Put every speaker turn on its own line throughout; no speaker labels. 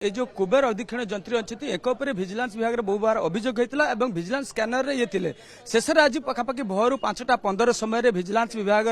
ये जो कुबेर अधीक्षण जंत्री अच्छी एक विजिलेंस विभाग में बहु बार अभियोग होता है विजिलेंस स्कैनर ये थे शेष आज पखापाखि भोर 5:15 समय विजिलेंस विभाग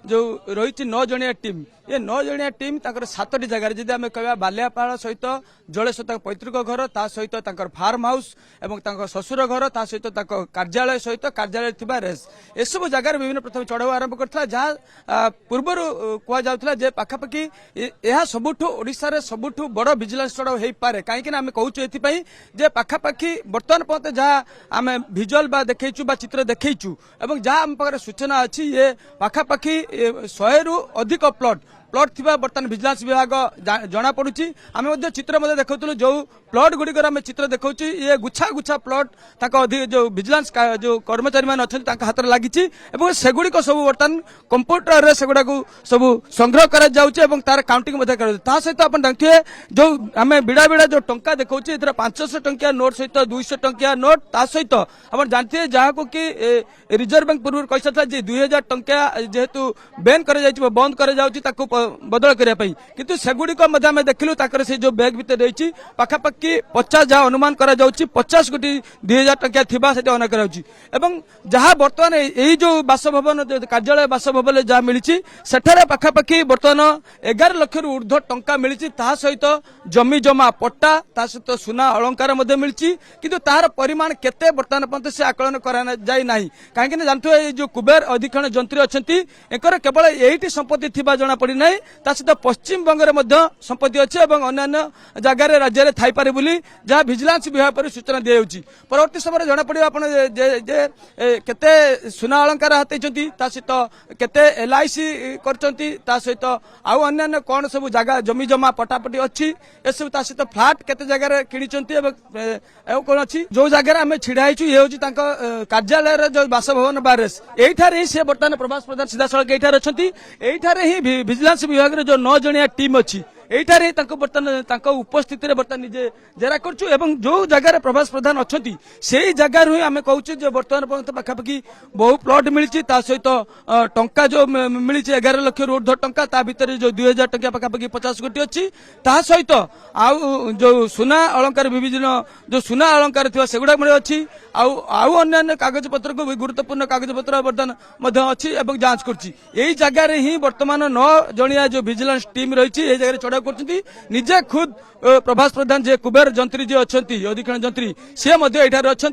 जो रही 9 जणिया टीम ये 9 जणिया टीम 7टी जगह जदि आम कह बालियापाड़ सहित जलेश्वर पैतृक घर ता सहित फार्म हाउस और शशुर घर ता सहित कार्यालय सहित कार्यालय थी रेस एसबू जगार विभिन्न प्रथम चढ़ाऊ आरंभ करता जहाँ पूर्वर कहुला पखापाखि यह सबुठ ओडिशा सबुठ बड़ विजिलेंस चढ़ाऊ हो पारे कहीं आम कहूँ ये पखापाखि बर्तमान पर्यंत जहाँ आम भिजुआल देखु चित्र देखु और जहाँ आम पाखे सूचना अच्छी ये पखापाखि 100 रु अधिक प्लॉट थी बर्तमान विजिलेंस विभाग जना पड़ी आम चित्र देखु जो प्लॉट गुड़िक आम चित्र देखा ये गुच्छा गुच्छा प्लॉट जो विजिलेंस जो कर्मचारी मैंने अच्छा हाथ में लगी सेगुड़िक सब बर्तमान कंप्यूटर से गुड़ा सब संग्रह कर तार काउंटिंग सहित आप देखिए जो आम बिड़ा बिड़ा जो टंका देखा 500 टंकिया नोट सहित 200 टंकिया नोट ता सहित आप जानते हैं जहाँ को कि रिजर्व बैंक पूर्व कही था 2000 टंकिया जेहेतु बैन कर बंद कर बदल करने किंतु सेगुड़िक आम देखिलु से जो बैग भितर रही पखापाखि 50 जहाँ अनुमान कर 50 कोटी 2000 टंकिया थिबा से अनुमान कर जहाँ बर्तमान यही जो बासभवन कार्यालय बासभवन जहाँ मिली सेठारे पखापाखि बर्तमान 11 लाख रु ऊर्ध्व टंका मिली सहित जमी जमा पट्टा सहित सुना अलंकार मिली किंतु तार परिमाण केते बर्तमान पर्यंत से आकलन करा जाय नाही कहीं जानते जो कुबेर अधीक्षण जंत्री अच्छी एकर केवल यही संपत्ति थिबा जना पड़ी ना सहित पश्चिम बंगरे संपत्ति अच्छी और अन्य जगार राज्य में थाईपे बोली जहाँ विजिलेंस विभाग पर सूचना दी जाऊँगी परवर्ती समय जना पड़े आप केते सुना अलंकार हाथी सहित केते LIC कर सहित आउ अन्य कौन सब जगह जमी जमा पटापटी अच्छी एसबू सहित फ्लाट केते जगह किणी कौन अच्छी जो जगह आम छिड़ा ये हूँ कार्यालय जो बासभवन बारेस यही से बर्तमान प्रभास प्रधान सीधा सड़क ये अच्छा ही विजिलेंस विभाग जो 9 जणिया टीम अच्छी यही बर्तमान उपस्थिति बर्तमान निजे जेरा कर जो जगह प्रभास प्रधान अच्छा से जगार ही आम कहूँ बर्तमान पर्यटन पखापाखि बहु प्लॉट मिली सहित टंका जो मिली 11 लाख रु ऊर्ध्व टंका ता भीतर जो 2000 टंका पखापाखि 50 कोटी अच्छी ता सहित आउ जो सुना अलंकार विभिन्न जो सुना अलंकार थी सेगुड़ा अच्छी आउ अन्य कागज पत्र को भी गुरुत्वपूर्ण कागज पत्र बर्तमान अच्छी जांच कर जगार ही बर्तमान 9 जणिया जो विजिलेंस टीम रही जगह चढ़ा निजे खुद प्रभास प्रधान जे कुबेर जंत्री जी अच्छा अधीक्षण जंत्री सी अच्छा